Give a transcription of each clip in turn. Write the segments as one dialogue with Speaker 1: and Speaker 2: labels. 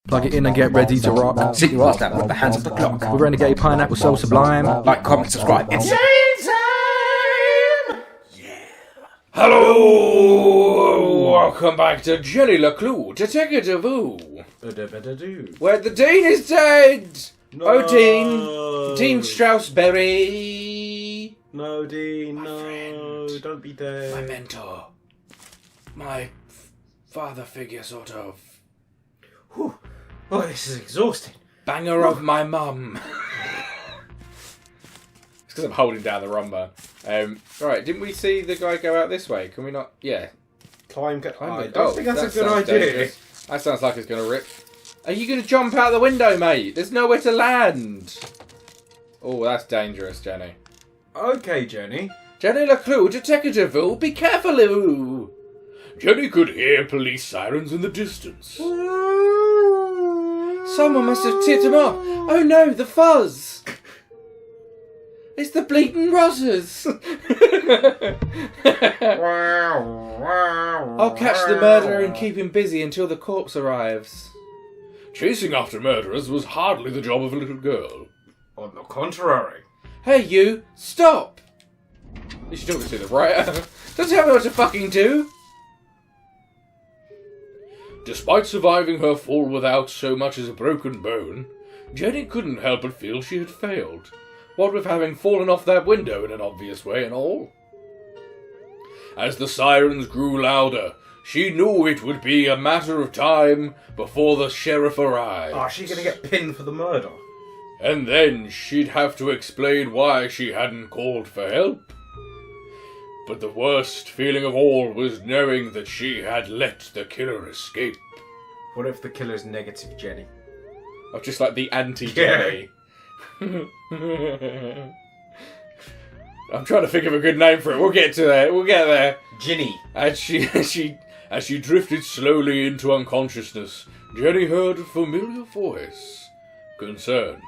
Speaker 1: Plug it in and get ready to rock.
Speaker 2: Sit your ass down with the hands of the clock.
Speaker 1: With Renegade Pineapple so sublime.
Speaker 2: Like, comment, subscribe. It's
Speaker 3: time! Yeah. Hello! Welcome back to LeClue, Detectivú. Where the Dean is dead!
Speaker 4: No.
Speaker 3: Oh, Dean. Dean Straussberry.
Speaker 4: No, Dean,
Speaker 3: My
Speaker 4: no.
Speaker 3: friend.
Speaker 4: Don't be dead.
Speaker 3: My mentor. My father figure, sort of.
Speaker 4: Whew. Oh, this is exhausting.
Speaker 3: Banger of my mum. It's because I'm holding down the rumba. Right, didn't we see the guy go out this way? Can we not? Yeah.
Speaker 4: I
Speaker 3: the-
Speaker 4: don't think that's a good
Speaker 3: sounds
Speaker 4: idea.
Speaker 3: dangerous. That sounds like it's going to rip. Are you going to jump out the window, mate? There's nowhere to land. Oh, that's dangerous, Jenny.
Speaker 4: Okay, Jenny.
Speaker 3: Jenny LeClue, Detectivú, be careful, ooh. Jenny could hear police sirens in the distance. Someone must have tipped him off. Oh no, the fuzz. It's the bleeding rotters. I'll catch the murderer and keep him busy until the corpse arrives. Chasing after murderers was hardly the job of a little girl.
Speaker 4: On the contrary.
Speaker 3: Hey you, stop! You should talk to the writer. Don't tell me what to fucking do. Despite surviving her fall without so much as a broken bone, Jenny couldn't help but feel she had failed. What with having fallen off that window in an obvious way and all. As the sirens grew louder, she knew it would be a matter of time before the sheriff arrived.
Speaker 4: Oh, she's gonna get pinned for the murder.
Speaker 3: And then she'd have to explain why she hadn't called for help. But the worst feeling of all was knowing that she had let the killer escape.
Speaker 4: What if the killer's negative, Jenny?
Speaker 3: Oh, just like the anti-Jenny. I'm trying to think of a good name for it. We'll get to that. We'll get there.
Speaker 4: Ginny.
Speaker 3: As she drifted slowly into unconsciousness, Jenny heard a familiar voice. Concerned,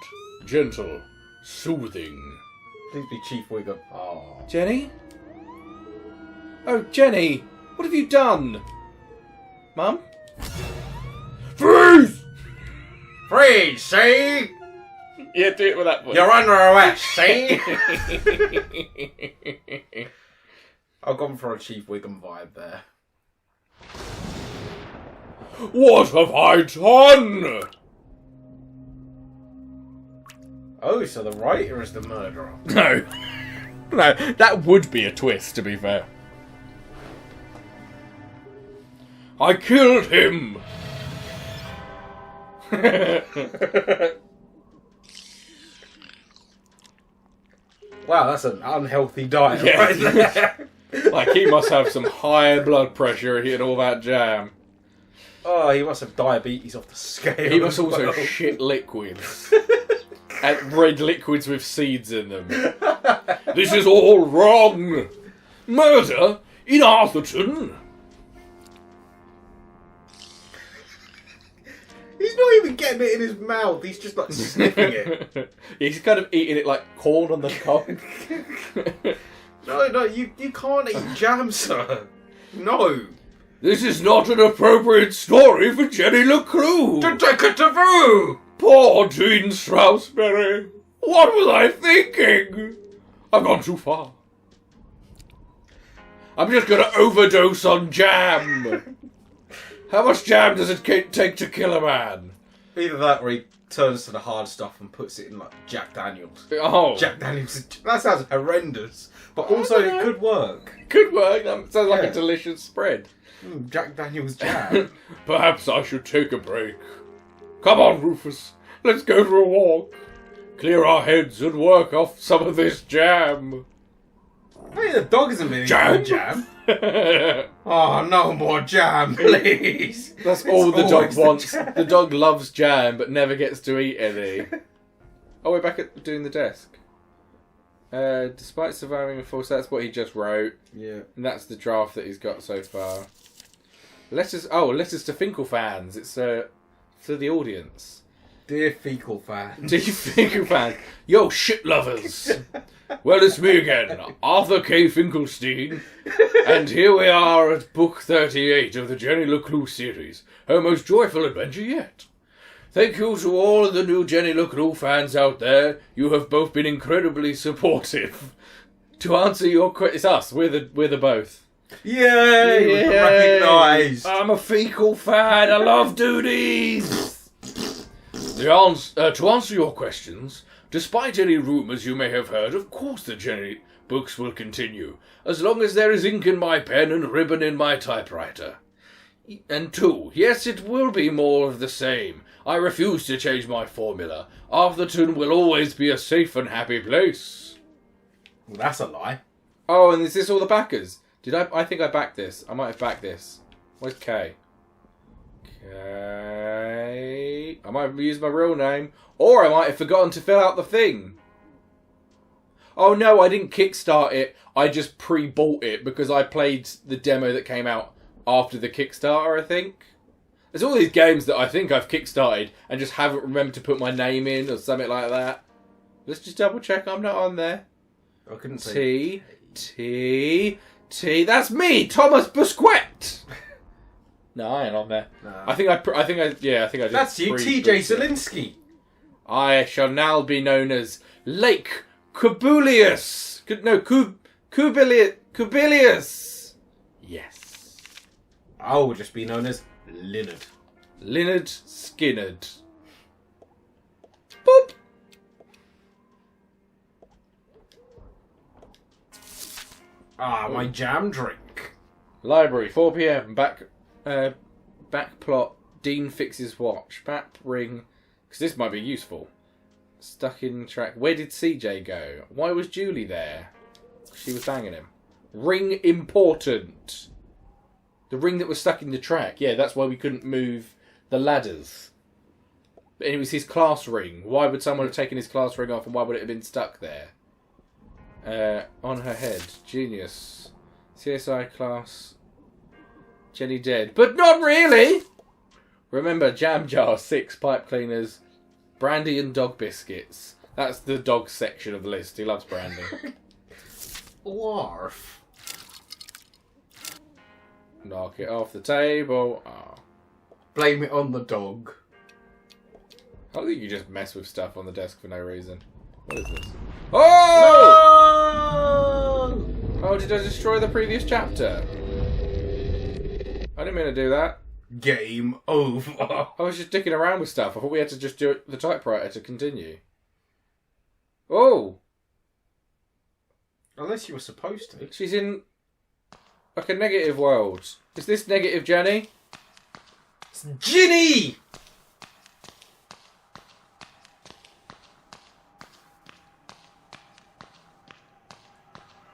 Speaker 3: gentle, soothing.
Speaker 4: Please be Chief Wiggum. Oh.
Speaker 3: Jenny? Oh, Jenny! What have you done? Mum? Freeze!
Speaker 4: Freeze, see?
Speaker 3: Yeah, do it with that voice.
Speaker 4: You're under arrest, see? I've gone for a Chief Wiggum vibe there.
Speaker 3: What have I done?
Speaker 4: Oh, so the writer is the murderer.
Speaker 3: No. No, that would be a twist, to be fair. I killed him!
Speaker 4: Wow, that's an unhealthy diet
Speaker 3: Yeah.
Speaker 4: right there.
Speaker 3: Like, he must have some high blood pressure eating all that jam.
Speaker 4: Oh, he must have diabetes off the scale.
Speaker 3: He must
Speaker 4: as
Speaker 3: also
Speaker 4: well.
Speaker 3: shit liquids. And red liquids with seeds in them. This is all wrong! Murder in Arthurton!
Speaker 4: He's not even getting it in his mouth. He's just like sniffing it.
Speaker 3: He's kind of eating it like corn on the cob.
Speaker 4: No, you can't eat jam, sir. No.
Speaker 3: This is not an appropriate story for Jenny LeClue!
Speaker 4: Detectivú!
Speaker 3: Poor Dean Straussberry! What was I thinking? I've gone too far. I'm just gonna overdose on jam! How much jam does it take to kill a man?
Speaker 4: Either that or he turns to the hard stuff and puts it in like Jack Daniels.
Speaker 3: Oh.
Speaker 4: Jack Daniels. That sounds horrendous. But also it could work.
Speaker 3: Good work. That sounds like
Speaker 4: Yeah.
Speaker 3: a delicious spread.
Speaker 4: Jack Daniels jam.
Speaker 3: Perhaps I should take a break. Come on, Rufus. Let's go for a walk. Clear our heads and work off some of this jam.
Speaker 4: Hey, the dog isn't being
Speaker 3: Jam?
Speaker 4: jam. Oh, no more jam, please.
Speaker 3: That's all the dog
Speaker 4: always the
Speaker 3: wants.
Speaker 4: jam.
Speaker 3: The dog loves jam, but never gets to eat any. Oh, we're back at doing the desk. Despite surviving a false, that's what he just wrote.
Speaker 4: Yeah.
Speaker 3: And that's the draft that he's got so far. Letters to Finkel fans. It's to the audience.
Speaker 4: Dear fecal fan.
Speaker 3: To you Finkel fans. Yo, shit lovers. Well, it's me again, Arthur K. Finkelstein. And here we are at book 38 of the Jenny LeClue series. Her most joyful adventure yet. Thank you to all of the new Jenny LeClue fans out there. You have both been incredibly supportive. To answer your question, it's us. We're the both.
Speaker 4: Yay! We got recognised.
Speaker 3: I'm a fecal fan. I love duties. To answer your questions, despite any rumours you may have heard, of course the Jenny books will continue, as long as there is ink in my pen and ribbon in my typewriter. And 2, yes, it will be more of the same. I refuse to change my formula. Arthurton will always be a safe and happy place.
Speaker 4: Well, that's a lie.
Speaker 3: Oh, and is this all the backers? I think I backed this. I might have backed this. Where's K? K. I might have used my real name. Or I might have forgotten to fill out the thing. Oh no, I didn't kickstart it. I just pre-bought it because I played the demo that came out after the Kickstarter, I think. There's all these games that I think I've kickstarted and just haven't remembered to put my name in or something like that. Let's just double check I'm not on there.
Speaker 4: I couldn't say
Speaker 3: T. That's me, Thomas Busquet. No, I ain't on there.
Speaker 4: Nah.
Speaker 3: I think I just.
Speaker 4: That's you, TJ Zelinsky.
Speaker 3: I shall now be known as Lake Kubilius. Kubilius. Yes.
Speaker 4: I will just be known as Leonard.
Speaker 3: Leonard Skinnerd. Boop.
Speaker 4: Ah, my jam drink.
Speaker 3: Library, 4 p.m. Back plot. Dean fixes watch. Map ring. Because this might be useful. Stuck in track. Where did CJ go? Why was Julie there? She was banging him. Ring important. The ring that was stuck in the track. Yeah, that's why we couldn't move the ladders. But it was his class ring. Why would someone have taken his class ring off and why would it have been stuck there? On her head. Genius. CSI class. Jenny dead. But not really! Remember, jam jar, 6 pipe cleaners, brandy and dog biscuits. That's the dog section of the list. He loves brandy.
Speaker 4: Larf.
Speaker 3: Knock it off the table. Oh.
Speaker 4: Blame it on the dog.
Speaker 3: I think you just mess with stuff on the desk for no reason. What is this? Oh!
Speaker 4: No!
Speaker 3: Oh, did I destroy the previous chapter? I didn't mean to do that.
Speaker 4: Game over.
Speaker 3: I was just dicking around with stuff. I thought we had to just do the typewriter to continue. Oh!
Speaker 4: Unless you were supposed to.
Speaker 3: She's in like a negative world. Is this negative Jenny?
Speaker 4: It's Ginny!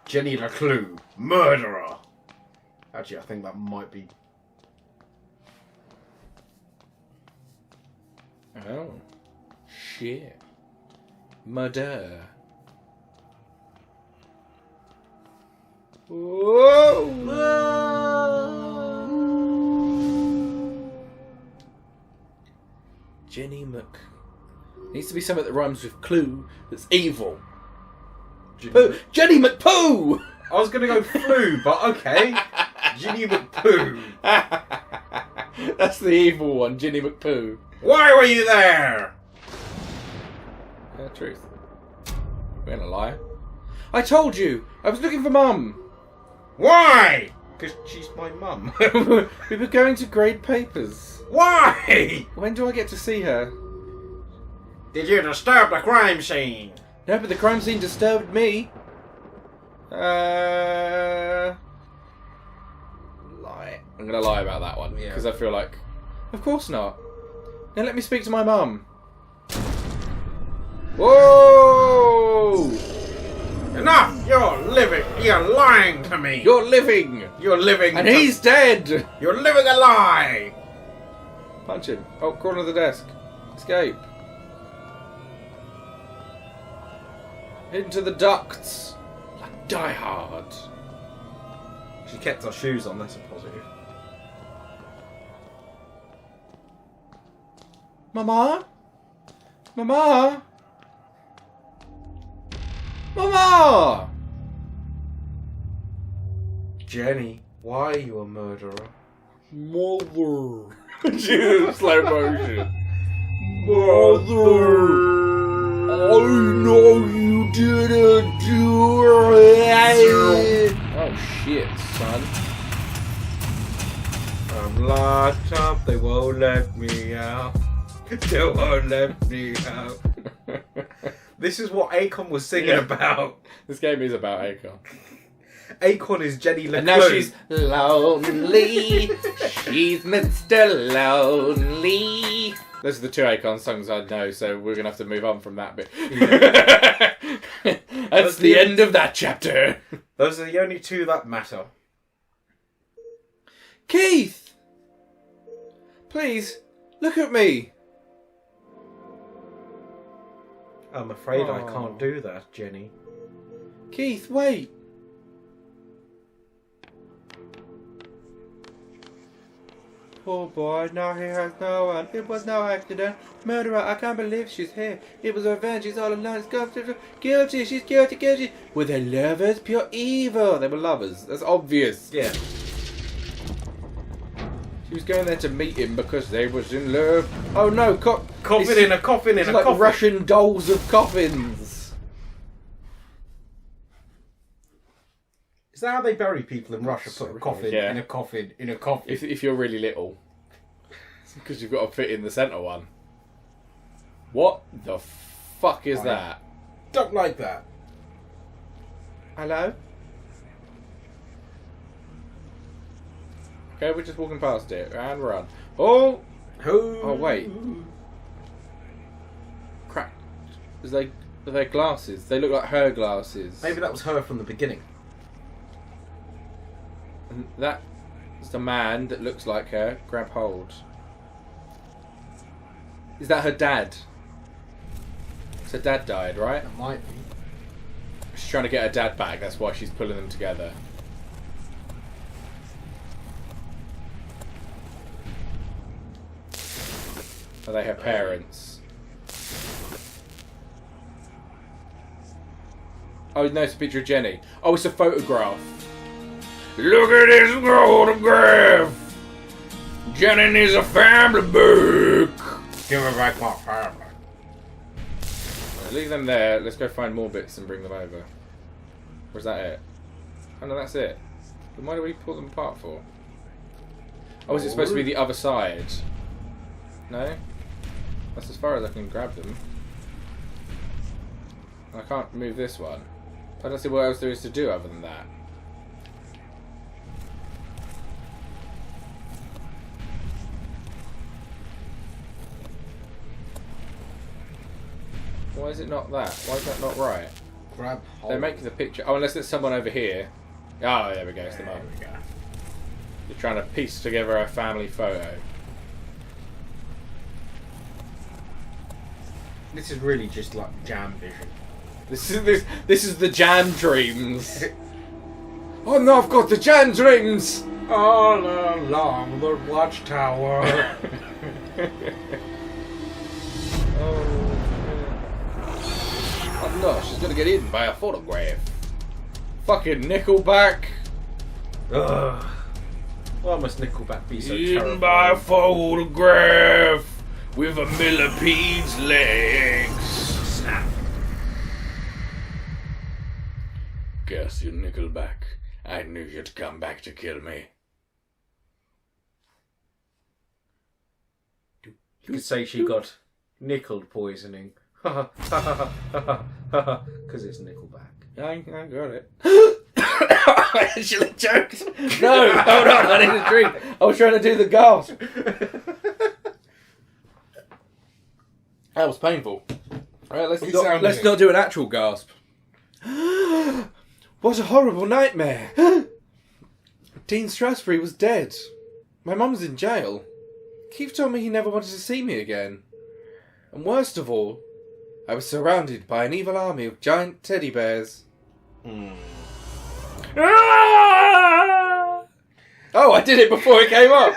Speaker 4: Jenny LeClue, murderer. Actually, I think that might be.
Speaker 3: Oh. Shit. Murder. Whoa! Jenny Mc. Needs to be something that rhymes with clue that's evil. Jenny McPoo!
Speaker 4: I was going to go flu, but okay. Ginny McPoo.
Speaker 3: That's the evil one, Ginny McPoo.
Speaker 4: Why were you there?
Speaker 3: Yeah, truth. We're gonna lie. I told you! I was looking for Mum!
Speaker 4: Why? Because she's my mum.
Speaker 3: We were going to grade papers.
Speaker 4: Why?
Speaker 3: When do I get to see her?
Speaker 4: Did you disturb the crime scene?
Speaker 3: No, but the crime scene disturbed me. Lie. I'm gonna lie about that one because I feel like, of course not. Now let me speak to my mum. Whoa!
Speaker 4: Enough! You're living. You're lying to me.
Speaker 3: You're living,
Speaker 4: You're living.
Speaker 3: and he's dead.
Speaker 4: You're living a lie.
Speaker 3: Punch him. Oh, corner of the desk. Escape. Into the ducts. Like Die Hard.
Speaker 4: She kept her shoes on. That's a positive.
Speaker 3: Mama? Mama? Mama!
Speaker 4: Jenny, why are you a murderer?
Speaker 3: Mother. Slow motion. I know you didn't do it. Oh shit, son.
Speaker 4: I'm locked up, they won't let me out. They won't let me out. This is what Akon was singing about.
Speaker 3: This game is about Akon.
Speaker 4: Akon is Jenny LeClue.
Speaker 3: And now she's lonely. She's Mr. Lonely. Those are the two Akon songs I know, so we're going to have to move on from that bit. Yeah. That's the end of that chapter.
Speaker 4: Those are the only two that matter.
Speaker 3: Keith! Please, look at me.
Speaker 4: I'm afraid I can't do that, Jenny.
Speaker 3: Keith, wait. Poor boy, now he has no one. It was no accident. Murderer, I can't believe she's here. It was revenge, she's all alone. Guilty, she's guilty. Were they lovers? Pure evil. They were lovers. That's obvious.
Speaker 4: Yeah.
Speaker 3: She was going there to meet him because they was in love. Oh no,
Speaker 4: coffin in a coffin in a
Speaker 3: like
Speaker 4: coffin.
Speaker 3: Russian dolls of coffins.
Speaker 4: Is that how they bury people in Russia? Put a coffin
Speaker 3: yeah.
Speaker 4: in a coffin in a coffin.
Speaker 3: If you're really little, because you've got to fit in the centre one. What the fuck is that?
Speaker 4: Don't like that.
Speaker 3: Hello? Okay, we're just walking past it and run. Oh! Oh wait. Crap. Are they glasses? They look like her glasses.
Speaker 4: Maybe that was her from the beginning.
Speaker 3: And that's the man that looks like her. Grab hold. Is that her dad? So dad died, right?
Speaker 4: It might be.
Speaker 3: She's trying to get her dad back. That's why she's pulling them together. Are they her parents? Oh no, it's a picture of Jenny. Oh, it's a photograph. Look at this photograph. Jenny needs a family book.
Speaker 4: Give her back my family.
Speaker 3: Right, leave them there. Let's go find more bits and bring them over. Or is that it? Oh no, that's it. Then why do we pull them apart for? Oh, is it supposed to be the other side? No? That's as far as I can grab them. I can't move this one. I don't see what else there is to do other than that. Why is it not that? Why is that not right?
Speaker 4: Grab hold.
Speaker 3: They make the picture. Oh, unless there's someone over here. Oh, there we go. It's the mum. You're trying to piece together a family photo.
Speaker 4: This is really just like jam vision.
Speaker 3: This is the jam dreams. Oh no, I've got the jam dreams.
Speaker 4: All along the watchtower.
Speaker 3: Oh no, she's gonna get eaten by a photograph. Fucking Nickelback.
Speaker 4: Ugh. Why must Nickelback be so
Speaker 3: Eaten
Speaker 4: terrible?
Speaker 3: by a photograph with a millipede's legs.
Speaker 4: Snap.
Speaker 3: Guess you, Nickelback. I knew you'd come back to kill me.
Speaker 4: You could say she got nickel poisoning. Because it's Nickelback.
Speaker 3: I got it. I actually choked. No, hold on, I need a drink. I was trying to do the gasp. That was painful. Alright, let's not do an actual gasp. What a horrible nightmare. Dean Strasberry was dead. My mum's in jail. Keith told me he never wanted to see me again. And worst of all, I was surrounded by an evil army of giant teddy bears. Ah! Oh, I did it before it came up.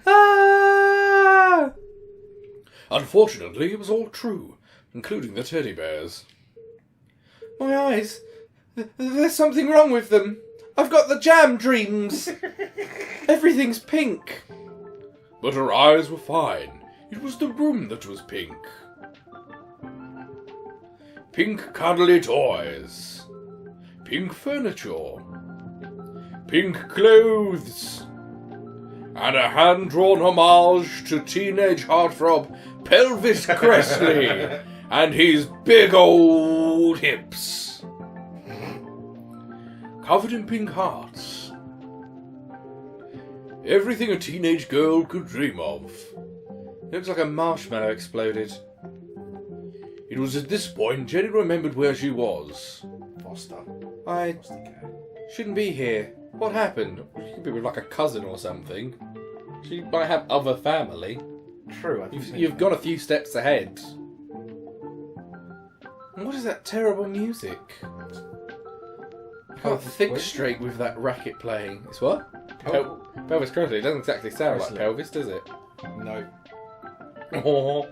Speaker 3: Ah! Unfortunately, it was all true, including the teddy bears. My eyes. There's something wrong with them. I've got the jam dreams. Everything's pink. But her eyes were fine. It was the room that was pink. Pink cuddly toys. Pink furniture. Pink clothes. And a hand-drawn homage to teenage heartthrob Pelvis Cressley and his big old hips. Covered in pink hearts. Everything a teenage girl could dream of. It looks like a marshmallow exploded. It was at this point Jenny remembered where she was.
Speaker 5: Foster.
Speaker 3: I
Speaker 5: Foster care.
Speaker 3: shouldn't be here. What happened? She could be with like a cousin or something. She might have other family.
Speaker 5: True, I think
Speaker 3: You've gone a few steps ahead. And what is that terrible music? I can't think straight with that racket playing. It's what? Pelvis Cressley. It doesn't exactly sound like pelvis, does it?
Speaker 5: No.
Speaker 3: Oh,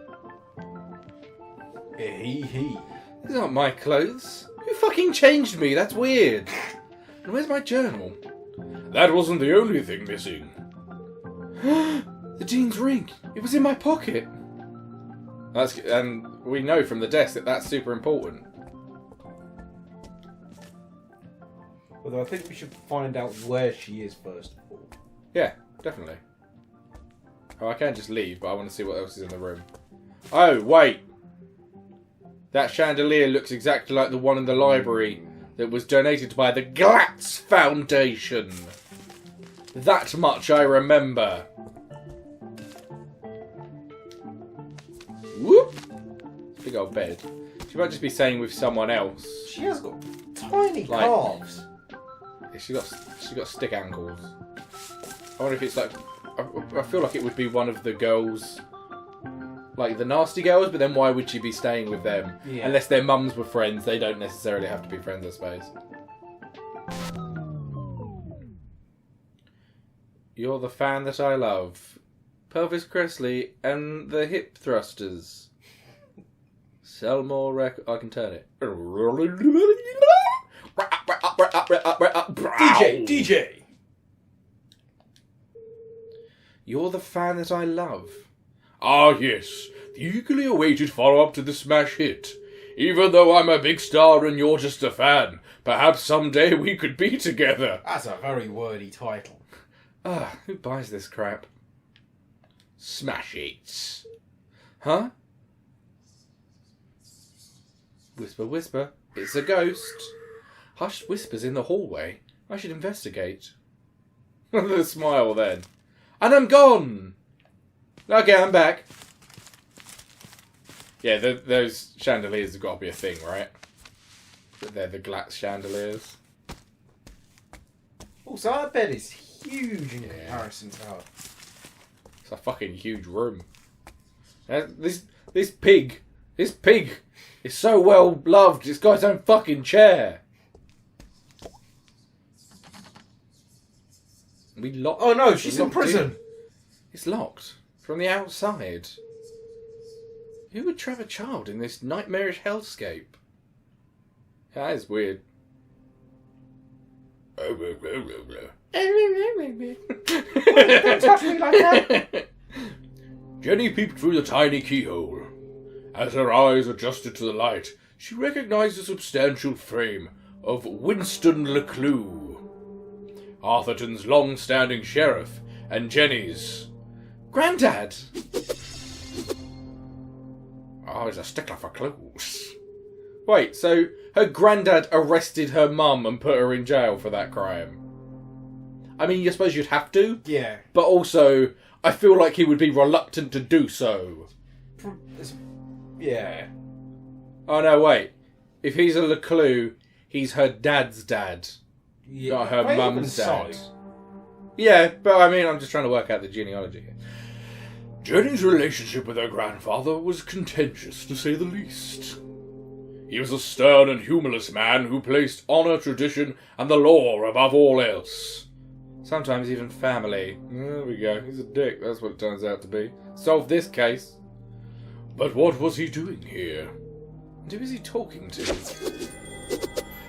Speaker 5: He.
Speaker 3: these aren't my clothes. Who fucking changed me? That's weird. And where's my journal? That wasn't the only thing missing. The Dean's ring. It was in my pocket. And we know from the desk that that's super important.
Speaker 5: Although I think we should find out where she is first of all.
Speaker 3: Yeah, definitely. Oh, I can't just leave, but I want to see what else is in the room. Oh, wait. That chandelier looks exactly like the one in the library that was donated by the Glatz Foundation. That much I remember. Whoop! Big old bed. She might just be staying with someone else.
Speaker 5: She has got tiny
Speaker 3: Like-
Speaker 5: calves.
Speaker 3: Yeah, she got stick ankles. I wonder if it's like... I feel like it would be one of the girls... Like the nasty girls, but then why would she be staying with them?
Speaker 5: Yeah.
Speaker 3: Unless their mums were friends, they don't necessarily have to be friends, I suppose. You're the fan that I love. Pelvis Cressley and the hip thrusters. Sell more I can turn it.
Speaker 5: DJ!
Speaker 3: You're the fan that I love. Ah, yes. The eagerly awaited follow-up to the smash hit. Even though I'm a big star and you're just a fan, perhaps someday we could be together.
Speaker 5: That's a very wordy title.
Speaker 3: Ah, who buys this crap? Smash hits. Huh? Whisper, whisper. It's a ghost. Hushed whispers in the hallway. I should investigate. The smile then. And I'm gone! Okay, I'm back. Yeah, those chandeliers have got to be a thing, right? They're the Glatz chandeliers.
Speaker 5: Also, our bed is huge in comparison to her.
Speaker 3: It's a fucking huge room. This pig is so well loved. It's got its own fucking chair. We locked.
Speaker 5: Oh no, she's in
Speaker 3: locked
Speaker 5: prison.
Speaker 3: It's locked from the outside. Who would trap a child in this nightmarish hellscape? That is weird.
Speaker 5: Don't touch me like that.
Speaker 3: Jenny peeped through the tiny keyhole. As her eyes adjusted to the light, she recognized the substantial frame of Winston LeClue, Arthurton's long-standing sheriff, and Jenny's granddad. Oh, he's a stickler for clues. Wait, so her granddad arrested her mum and put her in jail for that crime? I mean, I suppose you'd have to.
Speaker 5: Yeah.
Speaker 3: But also, I feel like he would be reluctant to do so.
Speaker 5: Yeah.
Speaker 3: Oh no, wait. If he's a LeClue, he's her dad's dad.
Speaker 5: Yeah.
Speaker 3: Not her
Speaker 5: Well,
Speaker 3: mum's
Speaker 5: even
Speaker 3: dad.
Speaker 5: so.
Speaker 3: Yeah, but I mean, I'm just trying to work out the genealogy here. Jenny's relationship with her grandfather was contentious, to say the least. He was a stern and humorless man who placed honour, tradition, and the law above all else. Sometimes even family. There we go. He's a dick, that's what it turns out to be. Solve this case. But what was he doing here? And who is he talking to?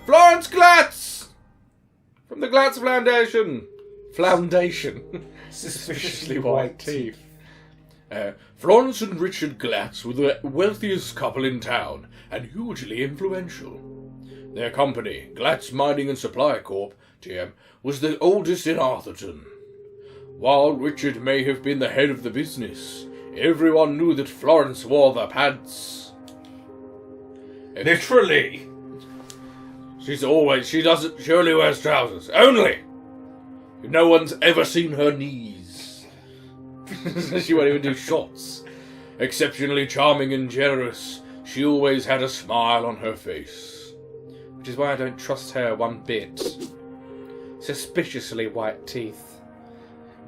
Speaker 3: Florence Glatz! From the Glatz Foundation! Foundation. Suspiciously white teeth. Florence and Richard Glatz were the wealthiest couple in town, and hugely influential. Their company, Glatz Mining and Supply Corp., TM, was the oldest in Arthurton. While Richard may have been the head of the business, everyone knew that Florence wore the pants.
Speaker 4: Literally.
Speaker 3: She only wears trousers. Only! No one's ever seen her knees. She won't even do shorts. Exceptionally charming and generous, she always had a smile on her face. Which is why I don't trust her one bit. Suspiciously white teeth.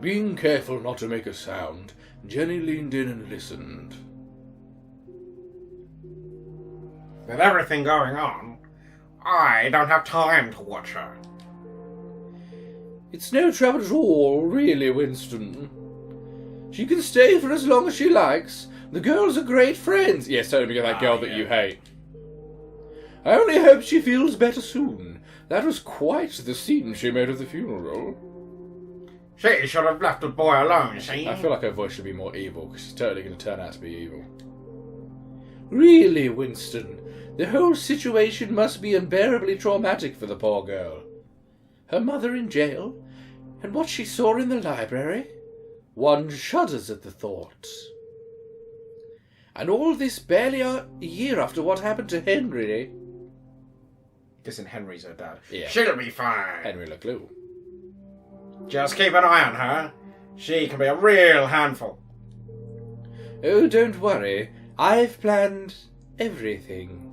Speaker 3: Being careful not to make a sound, Jenny leaned in and listened.
Speaker 4: With everything going on, I don't have time to watch her.
Speaker 3: It's no trouble at all, really, Winston. She can stay for as long as she likes. The girls are great friends. Yes, totally, because that girl that you hate. I only hope she feels better soon. That was quite the scene she made of the funeral.
Speaker 4: She should have left the boy alone, see?
Speaker 3: I feel like her voice should be more evil, because she's totally going to turn out to be evil. Really, Winston, the whole situation must be unbearably traumatic for the poor girl. Her mother in jail, and what she saw in the library. One shudders at the thought. And all this barely a year after what happened to Henry.
Speaker 4: Listen, Henry's her dad.
Speaker 3: Yeah.
Speaker 4: She'll be fine.
Speaker 3: Henry LeClue.
Speaker 4: Just keep an eye on her. She can be a real handful.
Speaker 3: Oh, don't worry. I've planned everything.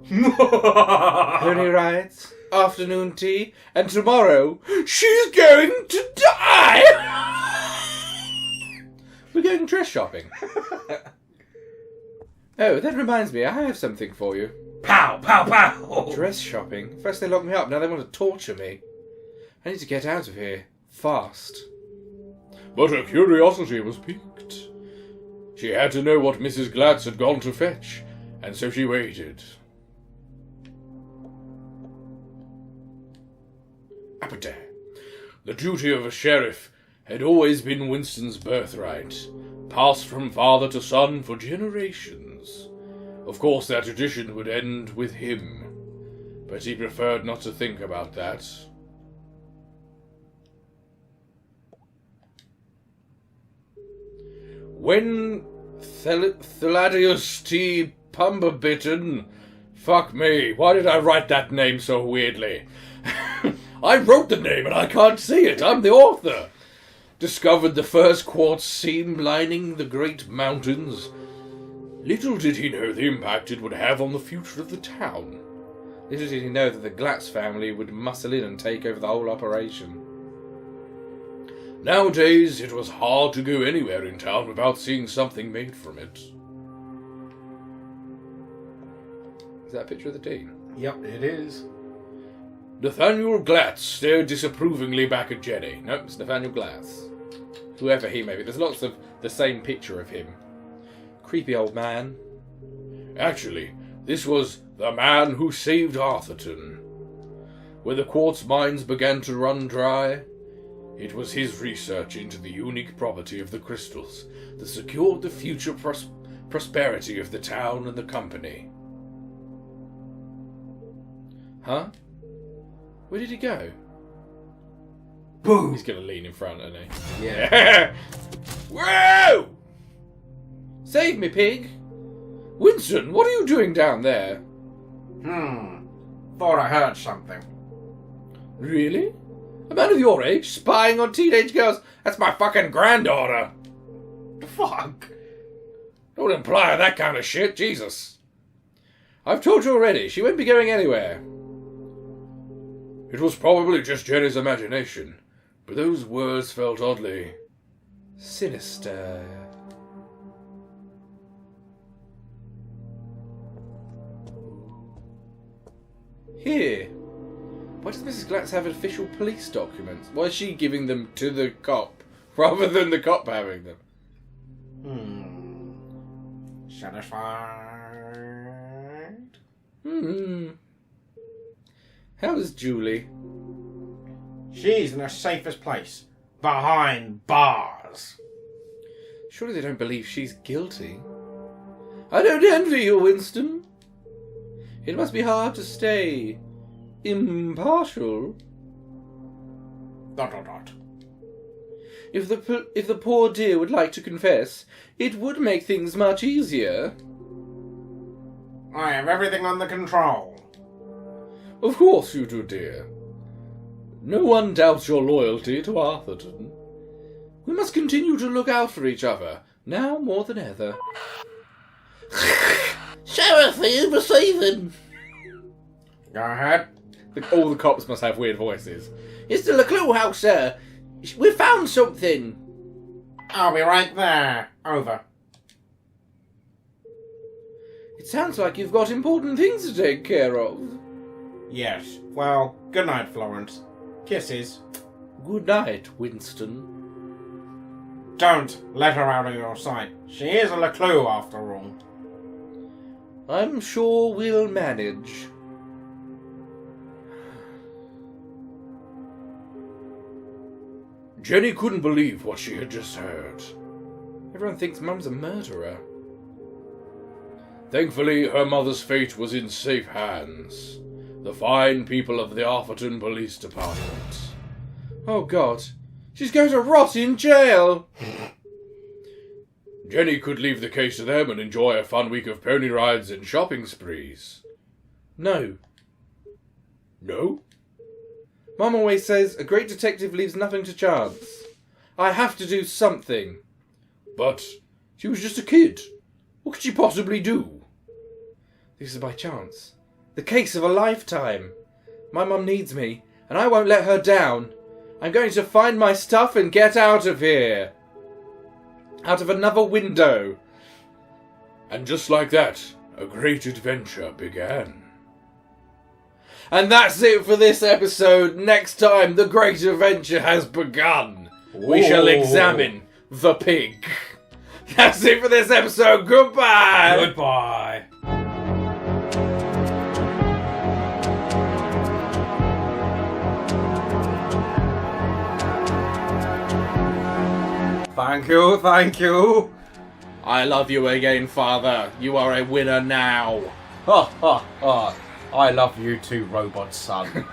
Speaker 3: Pony rides, afternoon tea, and tomorrow she's going to die! We're going dress shopping. Oh, that reminds me, I have something for you.
Speaker 4: Pow, pow, pow!
Speaker 3: Dress shopping? First they locked me up, now they want to torture me. I need to get out of here. Fast. But her curiosity was piqued. She had to know what Mrs. Glatz had gone to fetch, and so she waited. Appetite. The duty of a sheriff had always been Winston's birthright, passed from father to son for generations. Of course, that tradition would end with him, but he preferred not to think about that. When Thaladius T. Pumberbitten... Fuck me, why did I write that name so weirdly? I wrote the name and I can't see it, I'm the author. Discovered the first quartz seam lining the great mountains. Little did he know the impact it would have on the future of the town. Little did he know that the Glatz family would muscle in and take over the whole operation. Nowadays, it was hard to go anywhere in town without seeing something made from it. Is that a picture of the Dean?
Speaker 4: Yep, it is.
Speaker 3: Nathaniel Glatz stared disapprovingly back at Jenny. Nope, it's Nathaniel Glatz. Whoever he may be. There's lots of the same picture of him. Creepy old man. Actually, this was the man who saved Arthurton. When the quartz mines began to run dry, it was his research into the unique property of the crystals that secured the future prosperity of the town and the company. Huh? Where did he go?
Speaker 4: Boom!
Speaker 3: He's going to lean in front, isn't he?
Speaker 4: Yeah.
Speaker 3: Whoa! Save me, pig! Winston, what are you doing down there?
Speaker 4: Thought I heard something.
Speaker 3: Really? A man of your age spying on teenage girls? That's my fucking granddaughter!
Speaker 4: The fuck?
Speaker 3: Don't imply that kind of shit, Jesus. I've told you already, she won't be going anywhere. It was probably just Jenny's imagination, but those words felt oddly sinister. Here. Why does Mrs. Glatz have official police documents? Why is she giving them to the cop, rather than the cop having them?
Speaker 4: Satisfied?
Speaker 3: How's Julie?
Speaker 4: She's in the safest place. Behind bars.
Speaker 3: Surely they don't believe she's guilty. I don't envy you, Winston. It must be hard to stay impartial. ... If the poor dear would like to confess, it would make things much easier.
Speaker 5: I have everything under control.
Speaker 3: Of course you do, dear. No one doubts your loyalty to Arthurton. We must continue to look out for each other, now more than ever. Sheriff, are you receiving?
Speaker 5: Go ahead.
Speaker 3: All the cops must have weird voices. It's the LeClue house, sir. We found something.
Speaker 5: I'll be right there. Over.
Speaker 3: It sounds like you've got important things to take care of.
Speaker 5: Yes. Well, good night, Florence. Kisses.
Speaker 3: Good night, Winston.
Speaker 5: Don't let her out of your sight. She is a LeClue after all.
Speaker 3: I'm sure we'll manage. Jenny couldn't believe what she had just heard. Everyone thinks Mum's a murderer. Thankfully, her mother's fate was in safe hands. The fine people of the Arthurton Police Department. Oh God, she's going to rot in jail! Jenny could leave the case to them and enjoy a fun week of pony rides and shopping sprees. No. No? Mum always says a great detective leaves nothing to chance. I have to do something. But she was just a kid. What could she possibly do? This is by chance. The case of a lifetime. My mum needs me, and I won't let her down. I'm going to find my stuff and get out of here. Out of another window. And just like that, a great adventure began. And that's it for this episode. Next time, the great adventure has begun. We shall examine the pig. That's it for this episode. Goodbye.
Speaker 5: Goodbye.
Speaker 4: Thank you, thank you.
Speaker 3: I love you again, Father. You are a winner now.
Speaker 4: Ha ha ha. I love you too, robot son.